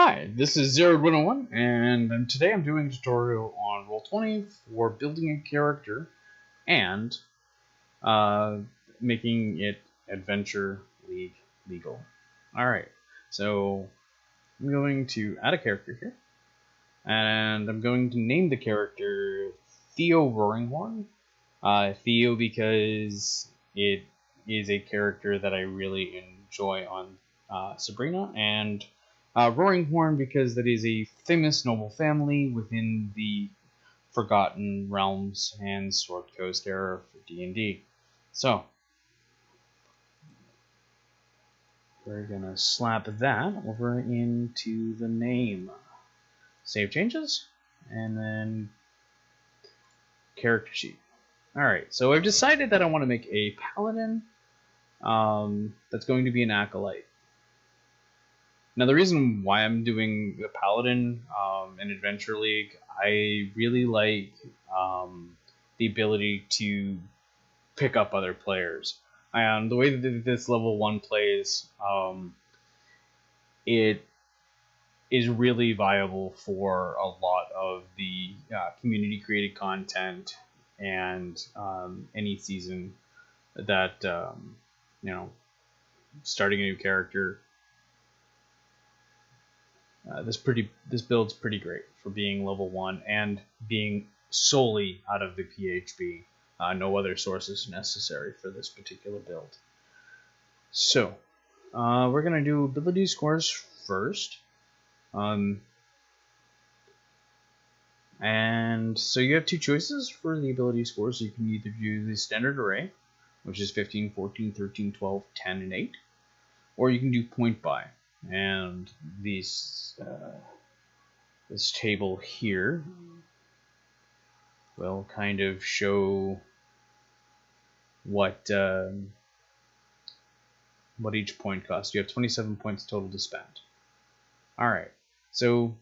Hi, this is Zeroed101, and today I'm doing a tutorial on Roll20 for building a character and making it Adventure League legal. Alright, so I'm going to add a character here, and I'm going to name the character Theo Roaringhorn. Theo because it is a character that I really enjoy on Sabrina, and Roaringhorn because that is a famous noble family within the Forgotten Realms and Sword Coast era for D&D. So, we're going to slap that over into the name. Save changes, and then character sheet. Alright, so I've decided that I want to make a Paladin that's going to be an Acolyte. Now, the reason why I'm doing the Paladin in Adventure League, I really like the ability to pick up other players. And the way that this level 1 plays, it is really viable for a lot of the community-created content and any season that, starting a new character. This build's pretty great for being level 1 and being solely out of the PHB. No other sources necessary for this particular build. So, we're going to do ability scores first. And so you have two choices for the ability scores. You can either do the standard array, which is 15, 14, 13, 12, 10, and 8. Or you can do point by. And this table here will kind of show what each point costs. You have 27 points total to spend. Alright, so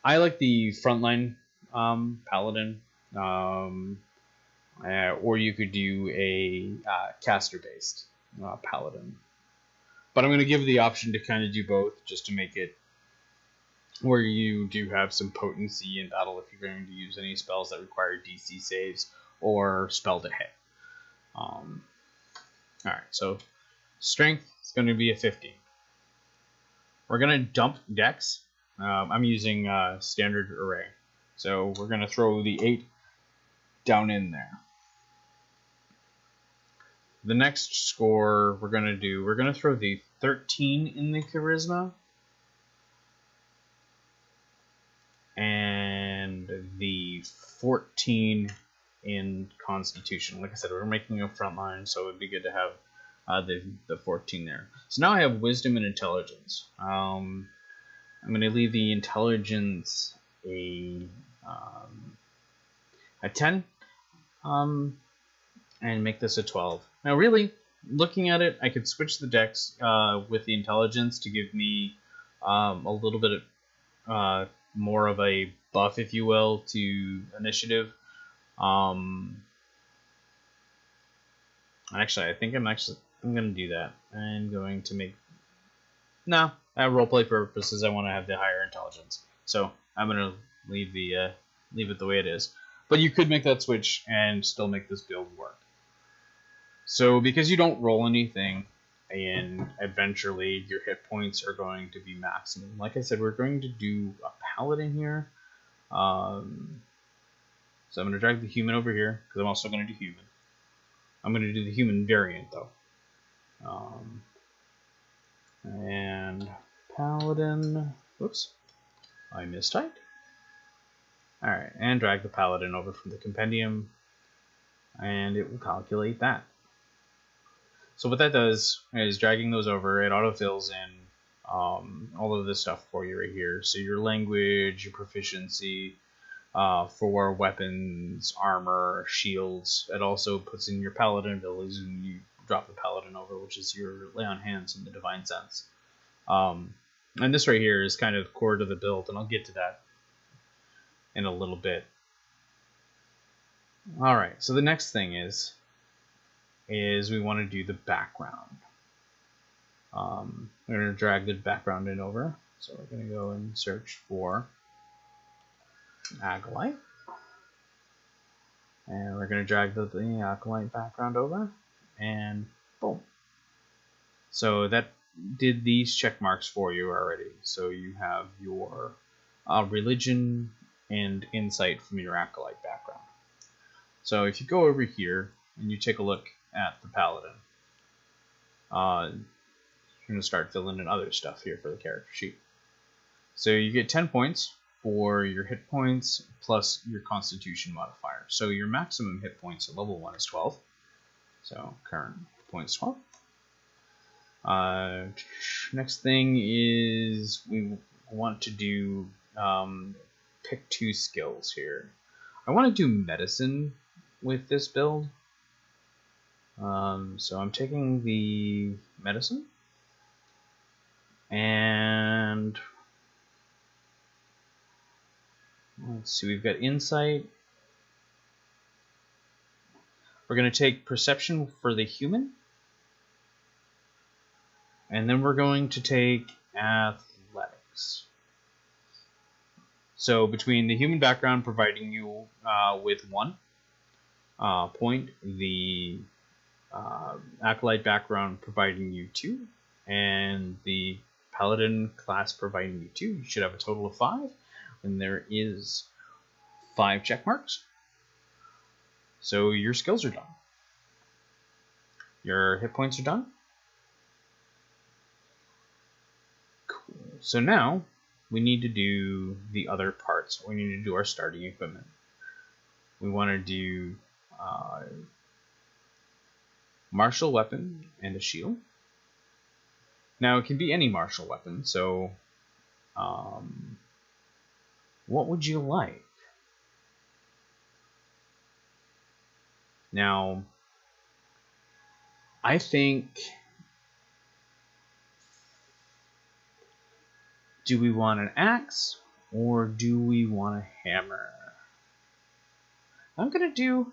I like the frontline Paladin, or you could do a caster-based Paladin. But I'm going to give the option to kind of do both, just to make it where you do have some potency in battle if you're going to use any spells that require DC saves or spell to hit. Alright, so strength is going to be a 15. We're going to dump dex. I'm using standard array. So we're going to throw the 8 down in there. The next score we're going to throw the 13 in the charisma and the 14 in constitution. Like I said, we're making a front line, so it would be good to have the 14 there. So now I have wisdom and intelligence. I'm going to leave the intelligence a 10 and make this a 12. Now, really, looking at it, I could switch the dex with the intelligence to give me a little bit of more of a buff, if you will, to initiative. Actually, I think I'm going to do that. I'm going to make... No, at roleplay purposes, I want to have the higher intelligence. So I'm going to leave it the way it is. But you could make that switch and still make this build work. So because you don't roll anything in Adventure League, your hit points are going to be maximum. Like I said, we're going to do a Paladin here. So I'm going to drag the human over here, because I'm also going to do human. I'm going to do the human variant, though. And Paladin, whoops, I mistyped. Alright, and drag the Paladin over from the compendium, and it will calculate that. So what that does is dragging those over, it autofills in all of this stuff for you right here. So your language, your proficiency for weapons, armor, shields. It also puts in your Paladin abilities when you drop the Paladin over, which is your lay on hands in the Divine Sense. And this right here is kind of core to the build, and I'll get to that in a little bit. Alright, so the next thing is we want to do the background. We're going to drag the background in over. So we're going to go and search for Acolyte. And we're going to drag the Acolyte background over. And boom. So that did these check marks for you already. So you have your religion and insight from your Acolyte background. So if you go over here and you take a look at the Paladin, you're going to start filling in other stuff here for the character sheet. So you get 10 points for your hit points plus your constitution modifier. So your maximum hit points at level 1 is 12. So current hit points 12. Next thing is we want to do pick 2 skills here. I want to do medicine with this build. So I'm taking the medicine, and let's see, we've got insight. We're going to take perception for the human, and then we're going to take athletics. So between the human background providing you with 1 point, the Acolyte background providing you 2, and the Paladin class providing you 2, you should have a total of 5, and there is 5 check marks. So your skills are done. Your hit points are done. Cool. So now we need to do the other parts. We need to do our starting equipment. We want to do martial weapon and a shield. Now it can be any martial weapon, so what would you like? Now I think, do we want an axe or do we want a hammer? I'm gonna do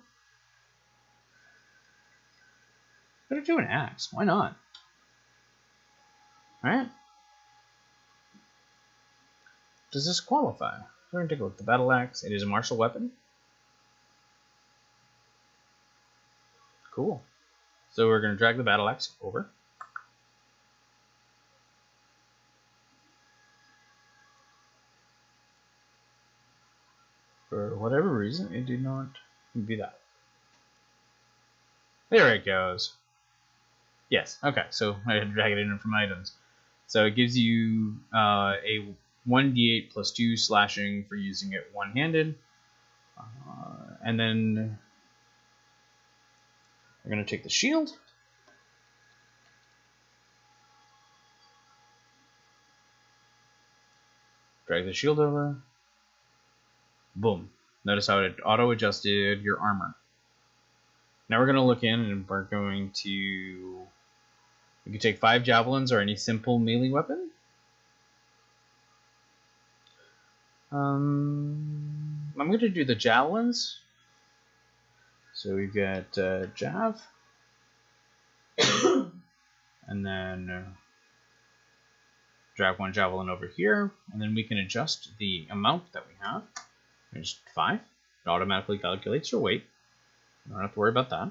an axe. Why not? Alright. Does this qualify? We're going to take a look at the battle axe. It is a martial weapon. Cool. So we're going to drag the battle axe over. For whatever reason, it did not be that. There it goes. Yes, okay, so I had to drag it in from items. So it gives you a 1d8 plus 2 slashing for using it one-handed. And then we're going to take the shield. Drag the shield over. Boom. Notice how it auto-adjusted your armor. Now we're going to look in and we're going to... We can take 5 javelins or any simple melee weapon. I'm going to do the javelins. So we've got jav. And then drag 1 javelin over here. And then we can adjust the amount that we have. There's 5. It automatically calculates your weight. You don't have to worry about that.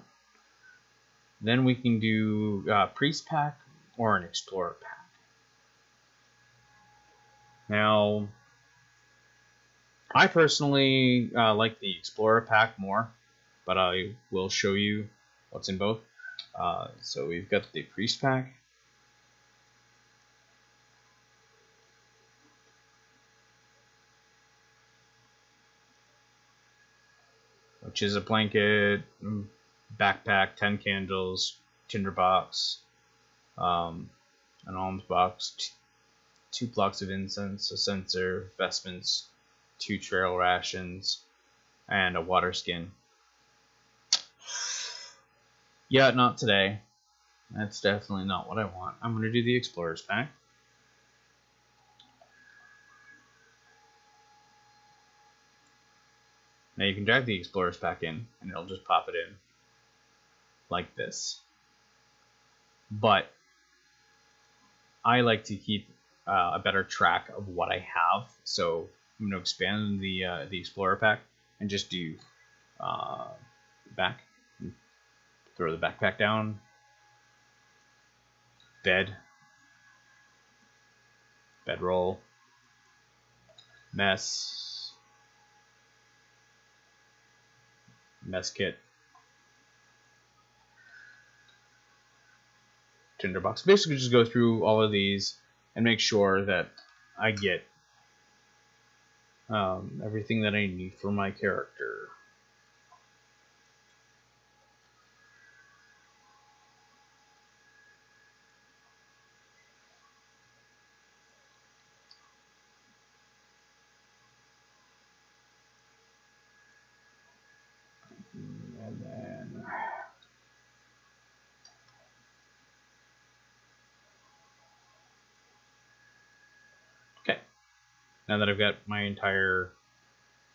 Then we can do Priest Pack or an Explorer Pack. Now, I personally like the Explorer Pack more, but I will show you what's in both. So we've got the Priest Pack. Which is a blanket, backpack, 10 candles, tinderbox, an alms box, 2 blocks of incense, a censer, vestments, 2 trail rations, and a water skin. Yeah, not today. That's definitely not what I want. I'm going to do the Explorer's Pack. Now you can drag the Explorer's Pack in, and it'll just pop it in like this. But I like to keep a better track of what I have, so I'm going to expand the Explorer pack and just do back, throw the backpack down, bedroll, mess kit, tinderbox. Basically just go through all of these and make sure that I get everything that I need for my character. And then okay, now that I've got my entire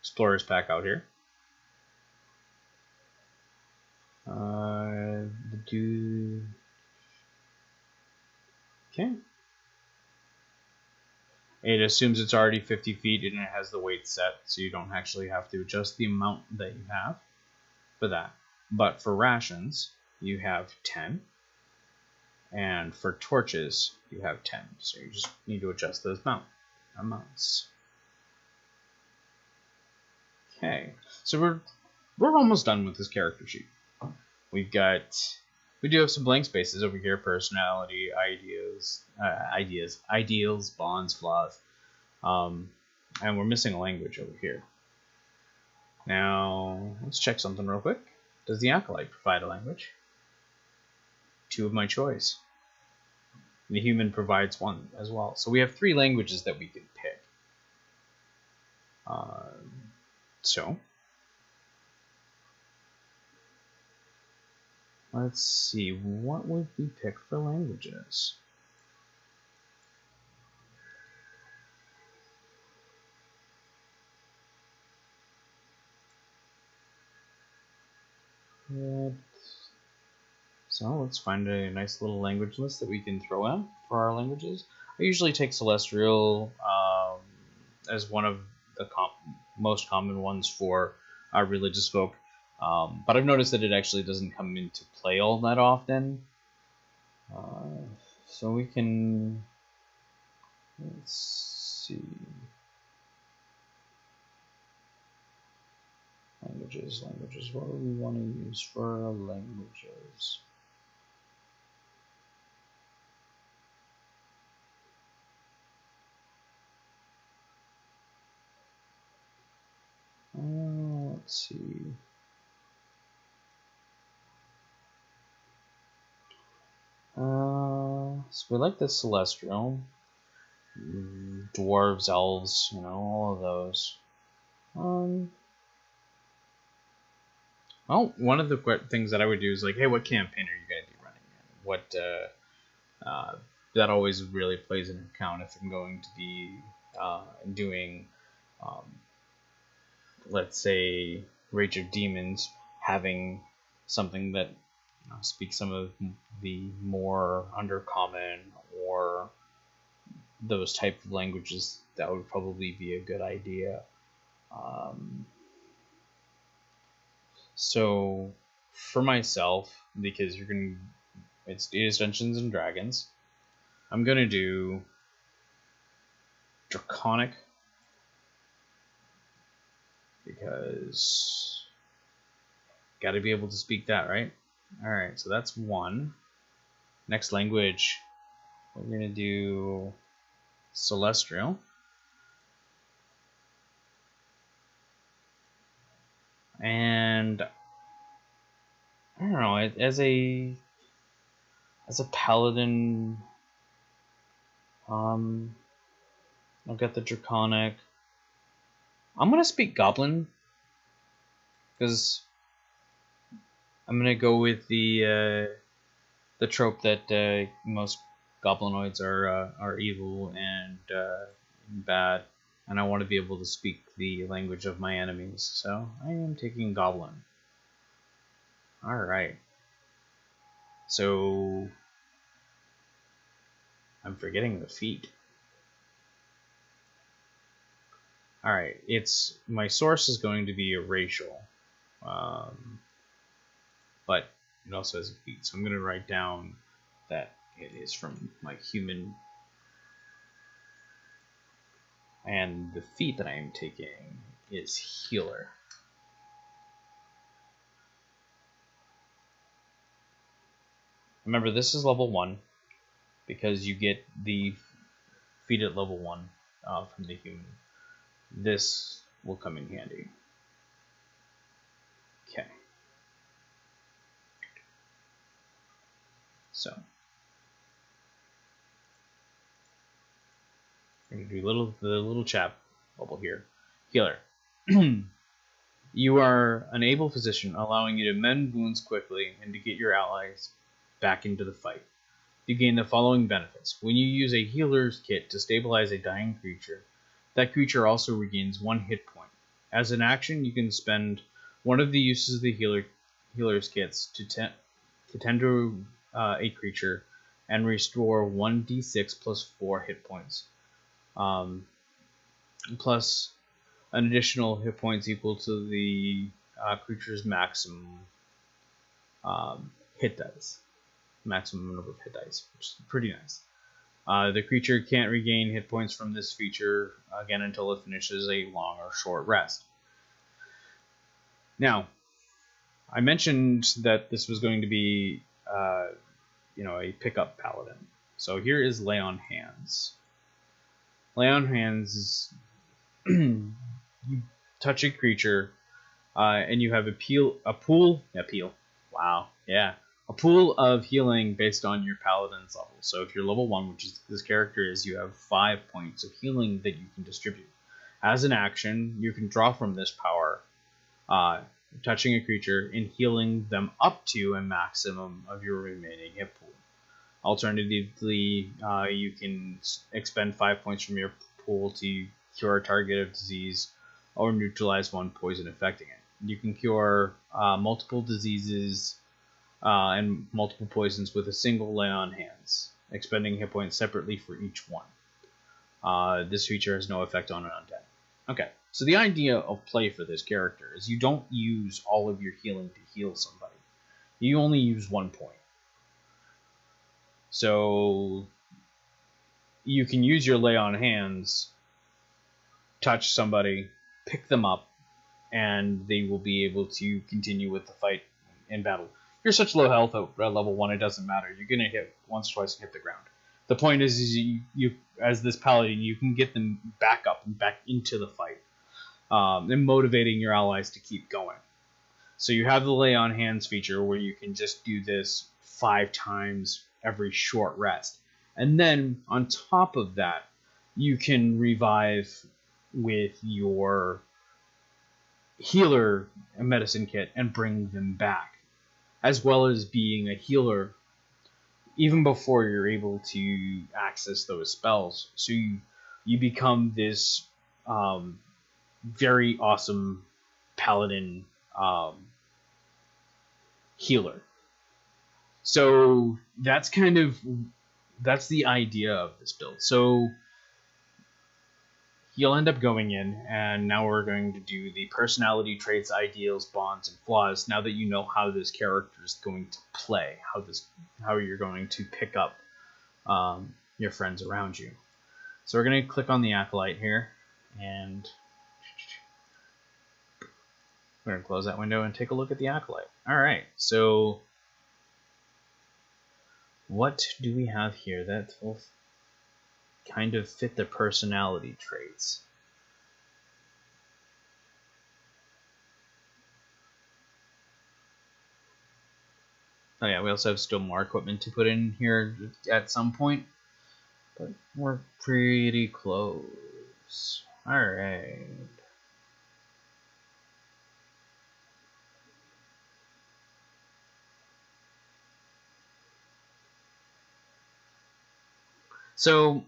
Explorers pack out here, okay. It assumes it's already 50 feet and it has the weight set, so you don't actually have to adjust the amount that you have for that. But for rations, you have 10, and for torches, you have 10. So you just need to adjust those amounts. Okay, so we're almost done with this character sheet. We do have some blank spaces over here: personality, ideals, bonds, flaws, and we're missing a language over here. Now let's check something real quick. Does the Acolyte provide a language? 2 of my choice. The human provides 1 as well. So we have 3 languages that we can pick. So let's see, what would we pick for languages? So let's find a nice little language list that we can throw out for our languages. I usually take Celestial as one of the most common ones for our religious folk, but I've noticed that it actually doesn't come into play all that often. So we can, let's see, languages. What do we want to use for our languages? Let's see. So we like the Celestial, dwarves, elves, all of those. Well, one of the things that I would do is like, hey, what campaign are you going to be running in? What that always really plays an account if I'm going to be doing, let's say, Rage of Demons, having something that speaks some of the more undercommon or those type of languages. That would probably be a good idea. So for myself, because it's Days, Dungeons and Dragons, I'm gonna do Draconic, because gotta be able to speak that, right? Alright, so that's 1. Next language, we're gonna do Celestial. And I don't know, as a paladin, I've got the Draconic. I'm gonna speak Goblin, because I'm gonna go with the trope that most goblinoids are evil and bad, and I want to be able to speak the language of my enemies. So I am taking Goblin. All right. So I'm forgetting the feat. Alright, my source is going to be a racial. But it also has a feat, so I'm going to write down that it is from my human. And the feat that I am taking is healer. Remember, this is level 1 because you get the feat at level 1 from the human. This will come in handy. Okay. So we're going to do the little chap bubble here. Healer. You are an able physician, allowing you to mend wounds quickly and to get your allies back into the fight. You gain the following benefits. When you use a healer's kit to stabilize a dying creature, that creature also regains 1 hit point. As an action, you can spend one of the uses of the healer's kits to tend to a creature and restore 1d6 plus 4 hit points. Plus an additional hit points equal to the creature's maximum hit dice. Maximum number of hit dice, which is pretty nice. The creature can't regain hit points from this feature again until it finishes a long or short rest. Now, I mentioned that this was going to be a pickup paladin. So here is Lay on Hands. Lay on Hands is you touch a creature and you have a pool of healing based on your paladin's level. So if you're level 1, which is this character is, you have 5 points of healing that you can distribute. As an action, you can draw from this power, touching a creature and healing them up to a maximum of your remaining hit pool. Alternatively, you can expend 5 points from your pool to cure a target of disease or neutralize 1 poison affecting it. You can cure multiple diseases and multiple poisons with a single Lay on Hands, expending hit points separately for each one. This feature has no effect on an undead. Okay, so the idea of play for this character is you don't use all of your healing to heal somebody. You only use 1 point. So you can use your Lay on Hands, touch somebody, pick them up, and they will be able to continue with the fight in battle. You're such low health at level 1, it doesn't matter. You're going to hit once, twice, and hit the ground. The point is you as this paladin, you can get them back up and back into the fight, and motivating your allies to keep going. So you have the Lay on Hands feature where you can just do this 5 times every short rest. And then on top of that, you can revive with your healer medicine kit and bring them back, as well as being a healer even before you're able to access those spells. So you become this very awesome paladin healer. So that's the idea of this build. So you'll end up going in, and now we're going to do the personality traits, ideals, bonds, and flaws. Now that you know how this character is going to play, how you're going to pick up your friends around you. So we're going to click on the Acolyte here, and we're going to close that window and take a look at the Acolyte. All right, so what do we have here that will kind of fit the personality traits? Oh yeah, we also have still more equipment to put in here at some point, but we're pretty close. Alright. So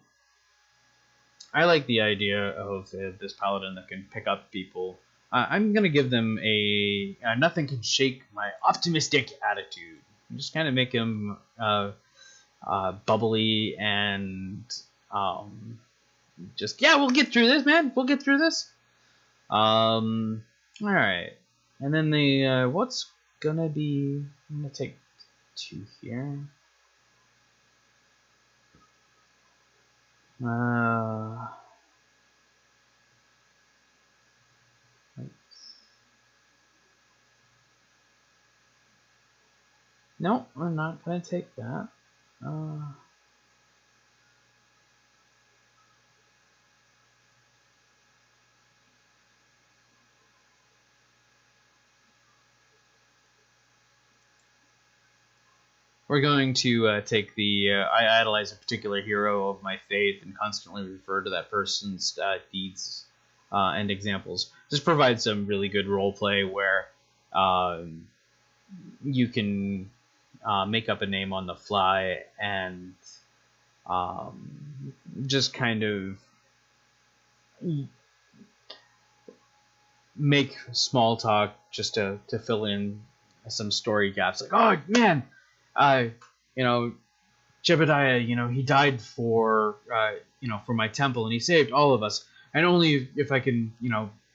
I like the idea of this paladin that can pick up people. I'm going to give them a nothing can shake my optimistic attitude. Just kind of make him bubbly and just, yeah, we'll get through this, man. We'll get through this. All right. And then the what's gonna be? I'm gonna take 2 here. No, I'm not gonna take that. We're going to take the I idolize a particular hero of my faith and constantly refer to that person's deeds and examples. This provides some really good role play where you can make up a name on the fly and just kind of make small talk just to fill in some story gaps. Like, oh man, you know, Jebediah, he died for for my temple, and he saved all of us. And only if I can,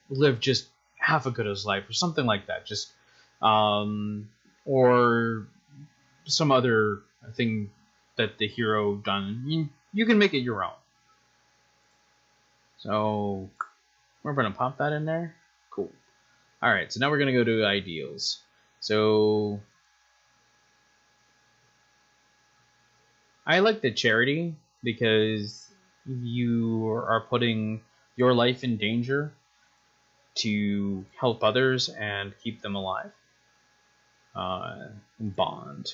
live just half a good his life, or something like that. Just or some other thing that the hero done. You can make it your own. So we're gonna pop that in there. Cool. All right. So now we're gonna go to ideals. So I like the charity because you are putting your life in danger to help others and keep them alive. Bond.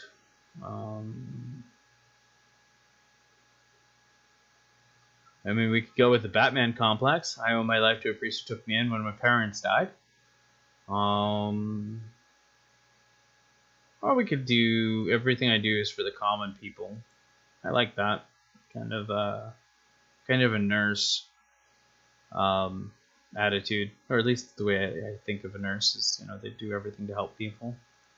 I mean, we could go with the Batman complex. I owe my life to a priest who took me in when my parents died. Or we could do everything I do is for the common people. I like that kind of a nurse attitude, or at least the way I think of a nurse is, they do everything to help people.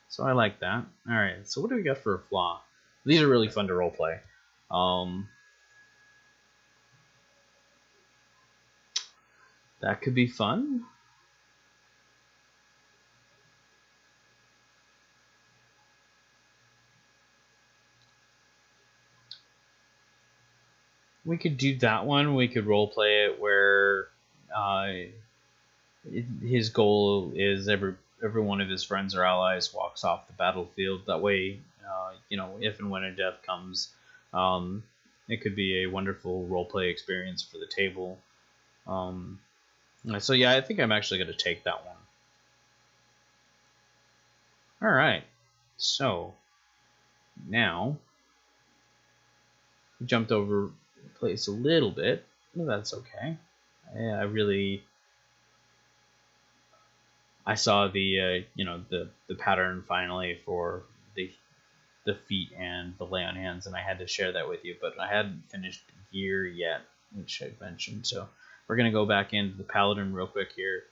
So I like that. All right. So what do we got for a flaw? These are really fun to roleplay. That could be fun. We could do that one. We could roleplay it where his goal is every one of his friends or allies walks off the battlefield. That way, if and when a death comes, it could be a wonderful roleplay experience for the table. So yeah, I think I'm actually going to take that one. All right. So now we jumped over the place a little bit. That's okay. I saw the the pattern finally for the feet and the lay on hands, and I had to share that with you, but I hadn't finished gear yet, which I mentioned. So we're gonna go back into the Paladin real quick here,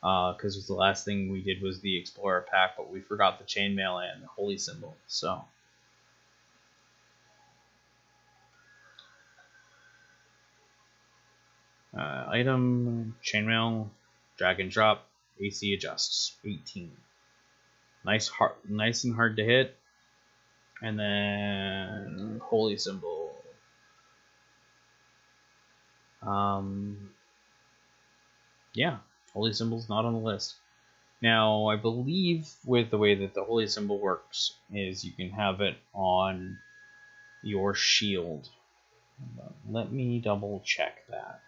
because the last thing we did was the Explorer pack, but we forgot the chainmail and the holy symbol. So item chainmail, drag and drop, AC adjusts 18. Nice and hard to hit. And then holy symbol. Yeah, holy symbol's not on the list. Now, I believe with the way that the holy symbol works is you can have it on your shield. Let me double check that.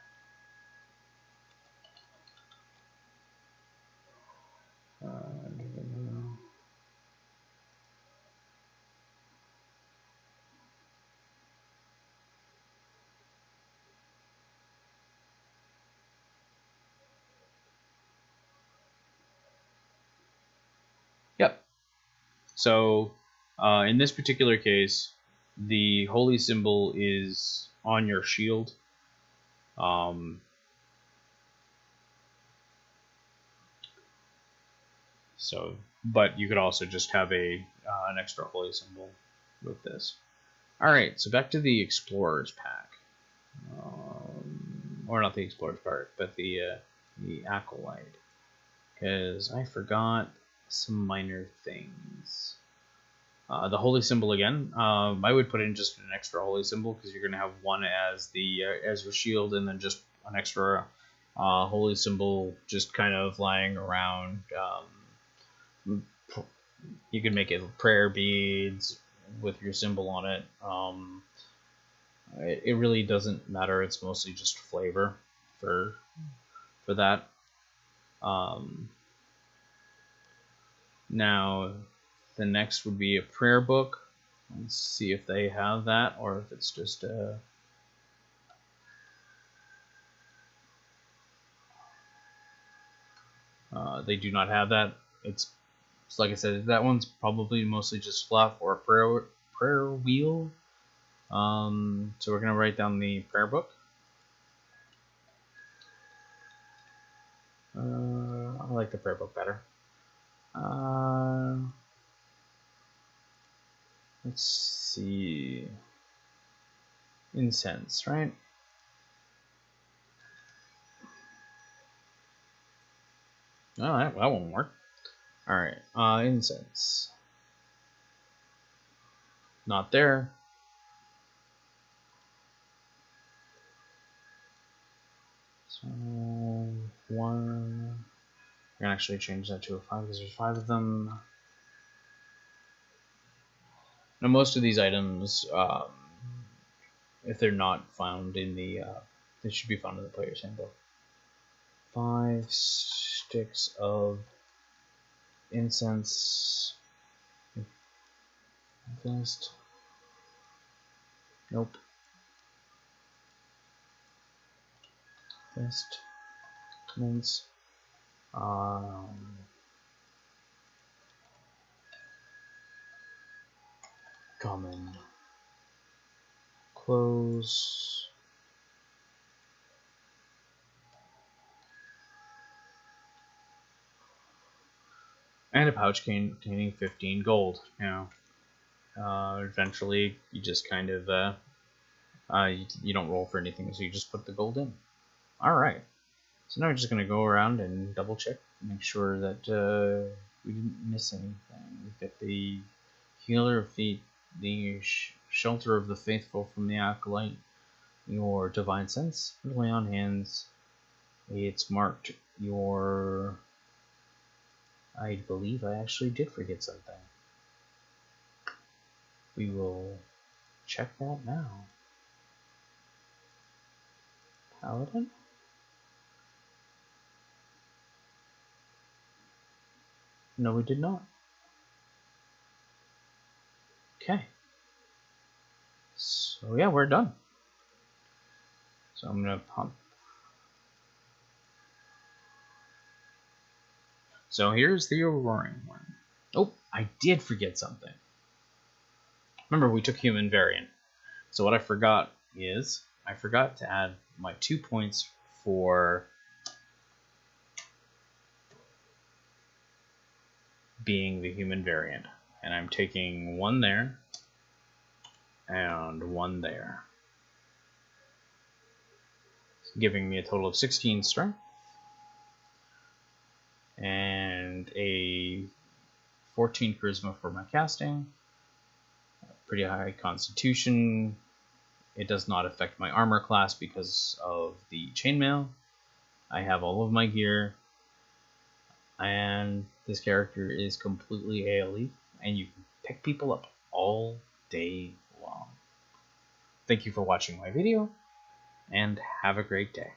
Yep. So in this particular case, the holy symbol is on your shield. But you could also just have an extra holy symbol with this. Alright, so back to the Explorers pack. Or not the Explorers part, but the Acolyte. Because I forgot some minor things. The Holy Symbol again. I would put in just an extra Holy Symbol because you're going to have one as the as your shield, and then just an extra Holy Symbol just kind of lying around. You can make it prayer beads with your symbol on it. It really doesn't matter. It's mostly just flavor for that. Now, the next would be a prayer book. Let's see if they have that, or if it's just a... they do not have that. It's like I said, that one's probably mostly just fluff or a prayer wheel. So we're going to write down the prayer book. I like the prayer book better. Let's see. Incense, right? Oh, that won't work. Alright, incense. Not there. So, 1. We're gonna actually change that to a 5 because there's 5 of them. Now, most of these items, if they're not found in the, they should be found in the player's handbook. 5 sticks of incense. First. Nope. First. Mince. Common. Close. And a pouch containing 15 gold. Now, eventually, you just kind of, you don't roll for anything, so you just put the gold in. Alright. So now we're just going to go around and double check, make sure that we didn't miss anything. We've got the Healer of Feet, the Shelter of the Faithful from the Acolyte, your Divine Sense, Lay on Hands. It's marked your... I believe I actually did forget something. We will check that now. Paladin? No, we did not. Okay. So yeah, we're done. So I'm gonna pump. So here's the Roaring one. Oh, I did forget something. Remember, we took human variant. So what I forgot is, I forgot to add my 2 points for being the human variant. And I'm taking 1 there, and 1 there. Giving me a total of 16 strength. And a 14 charisma for my casting. Pretty high constitution. It does not affect my armor class because of the chainmail. I have all of my gear. And this character is completely AoE. And you can pick people up all day long. Thank you for watching my video. And have a great day.